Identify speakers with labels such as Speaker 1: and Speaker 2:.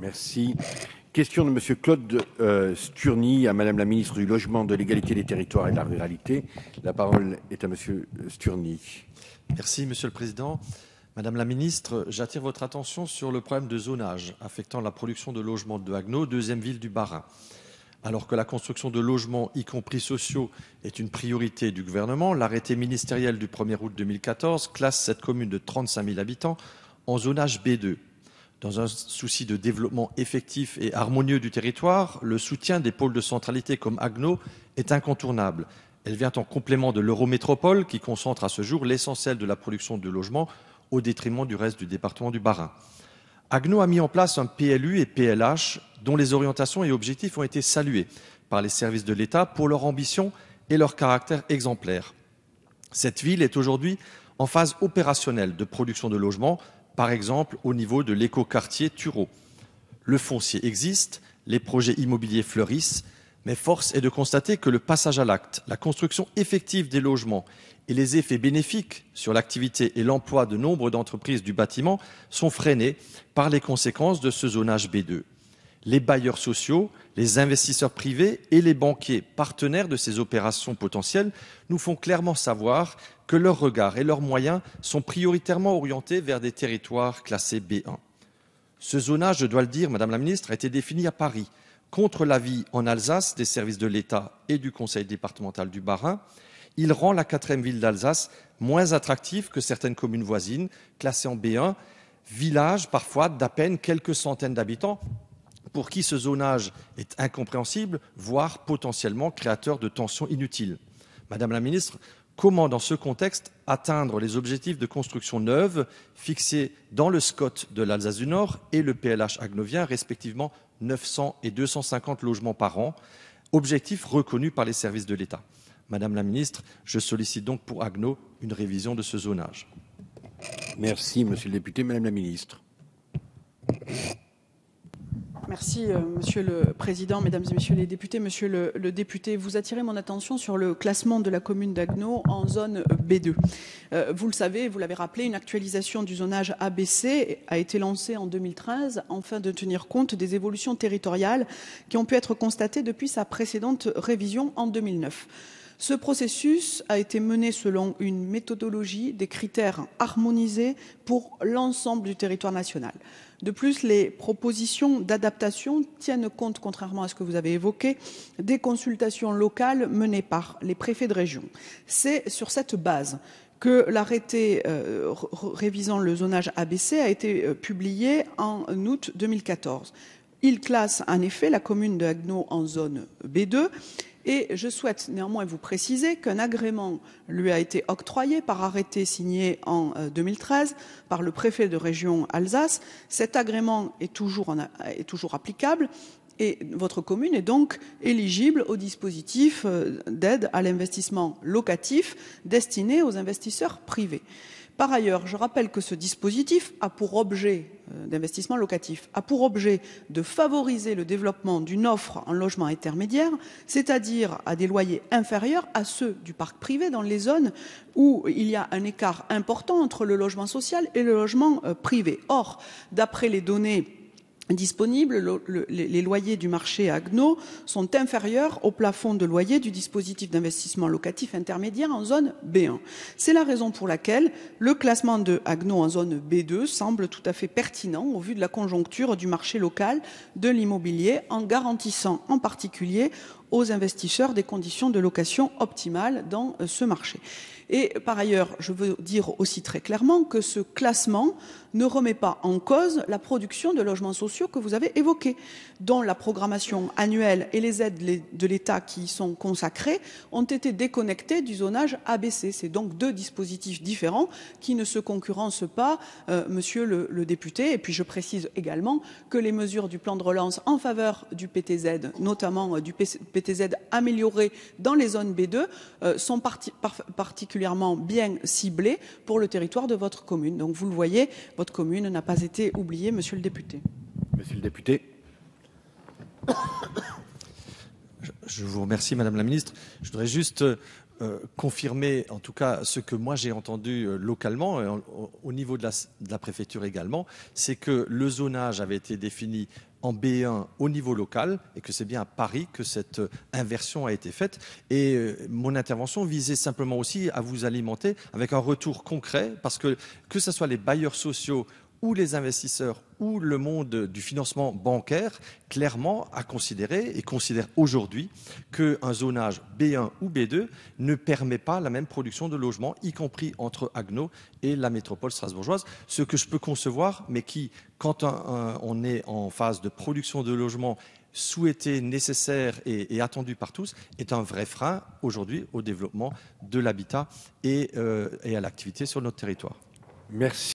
Speaker 1: Merci. Question de Monsieur Claude Sturny à Madame la Ministre du Logement, de l'Égalité des Territoires et de la Ruralité. La parole est à Monsieur Sturny.
Speaker 2: Merci Monsieur le Président. Madame la Ministre, j'attire votre attention sur le problème de zonage affectant la production de logements de Haguenau, deuxième ville du Bas-Rhin. Alors que la construction de logements, y compris sociaux, est une priorité du gouvernement, l'arrêté ministériel du 1er août 2014 classe cette commune de 35 000 habitants en zonage B2. Dans un souci de développement effectif et harmonieux du territoire, le soutien des pôles de centralité comme Haguenau est incontournable. Elle vient en complément de l'Eurométropole qui concentre à ce jour l'essentiel de la production de logements au détriment du reste du département du Bas-Rhin. Haguenau a mis en place un PLU et PLH dont les orientations et objectifs ont été salués par les services de l'État pour leur ambition et leur caractère exemplaire. Cette ville est aujourd'hui en phase opérationnelle de production de logements, par exemple au niveau de l'écoquartier Tureau. Le foncier existe, les projets immobiliers fleurissent, mais force est de constater que le passage à l'acte, la construction effective des logements et les effets bénéfiques sur l'activité et l'emploi de nombre d'entreprises du bâtiment sont freinés par les conséquences de ce zonage B2. Les bailleurs sociaux, les investisseurs privés et les banquiers partenaires de ces opérations potentielles nous font clairement savoir que leurs regards et leurs moyens sont prioritairement orientés vers des territoires classés B1. Ce zonage, je dois le dire, Madame la Ministre, a été défini à Paris, contre l'avis en Alsace des services de l'État et du Conseil départemental du Bas-Rhin. Il rend la 4e ville d'Alsace moins attractive que certaines communes voisines, classées en B1, villages parfois d'à peine quelques centaines d'habitants, pour qui ce zonage est incompréhensible, voire potentiellement créateur de tensions inutiles. Madame la Ministre, comment dans ce contexte atteindre les objectifs de construction neuve fixés dans le SCOT de l'Alsace du Nord et le PLH haguenauvien, respectivement 900 et 250 logements par an, objectifs reconnus par les services de l'État. Madame la Ministre, je sollicite donc pour Haguenau une révision de ce zonage.
Speaker 1: Merci, Monsieur le député. Madame la Ministre.
Speaker 3: Merci, Monsieur le Président, Mesdames et Messieurs les députés. Monsieur le député, vous attirez mon attention sur le classement de la commune d'Haguenau en zone B2. Vous le savez, vous l'avez rappelé, une actualisation du zonage ABC a été lancée en 2013 afin de tenir compte des évolutions territoriales qui ont pu être constatées depuis sa précédente révision en 2009. Ce processus a été mené selon une méthodologie, des critères harmonisés pour l'ensemble du territoire national. De plus, les propositions d'adaptation tiennent compte, contrairement à ce que vous avez évoqué, des consultations locales menées par les préfets de région. C'est sur cette base que l'arrêté révisant le zonage ABC a été publié en août 2014. Il classe en effet la commune de Haguenau en zone B2. Et je souhaite néanmoins vous préciser qu'un agrément lui a été octroyé par arrêté signé en 2013 par le préfet de région Alsace. Cet agrément est toujours applicable et votre commune est donc éligible au dispositif d'aide à l'investissement locatif destiné aux investisseurs privés. Par ailleurs, je rappelle que ce dispositif a pour objet d'investissement locatif a pour objet de favoriser le développement d'une offre en logement intermédiaire, c'est-à-dire à des loyers inférieurs à ceux du parc privé dans les zones où il y a un écart important entre le logement social et le logement privé. Or, d'après les données disponibles, les loyers du marché à Haguenau sont inférieurs au plafond de loyer du dispositif d'investissement locatif intermédiaire en zone B1. C'est la raison pour laquelle le classement de Haguenau en zone B2 semble tout à fait pertinent au vu de la conjoncture du marché local de l'immobilier, en garantissant en particulier aux investisseurs des conditions de location optimales dans ce marché. Et par ailleurs, je veux dire aussi très clairement que ce classement ne remet pas en cause la production de logements sociaux que vous avez évoquée, dont la programmation annuelle et les aides de l'État qui y sont consacrées ont été déconnectées du zonage ABC. C'est donc deux dispositifs différents qui ne se concurrencent pas, monsieur le député. Et puis je précise également que les mesures du plan de relance en faveur du PTZ, notamment du PTZ amélioré dans les zones B2, sont particulièrement bien ciblées pour le territoire de votre commune. Donc vous le voyez, votre commune n'a pas été oubliée, monsieur le député.
Speaker 1: Monsieur le député.
Speaker 2: Je vous remercie, Madame la Ministre. Je voudrais juste confirmer, en tout cas, ce que moi j'ai entendu localement, au niveau de la préfecture également, c'est que le zonage avait été défini en B1 au niveau local et que c'est bien à Paris que cette inversion a été faite. Et mon intervention visait simplement aussi à vous alimenter avec un retour concret parce que ce soit les bailleurs sociaux ou les investisseurs ou le monde du financement bancaire, clairement a considéré et considère aujourd'hui qu'un zonage B1 ou B2 ne permet pas la même production de logements, y compris entre Haguenau et la métropole strasbourgeoise. Ce que je peux concevoir, mais qui, quand on est en phase de production de logements souhaité, nécessaire et attendu par tous, est un vrai frein aujourd'hui au développement de l'habitat et à l'activité sur notre territoire.
Speaker 1: Merci.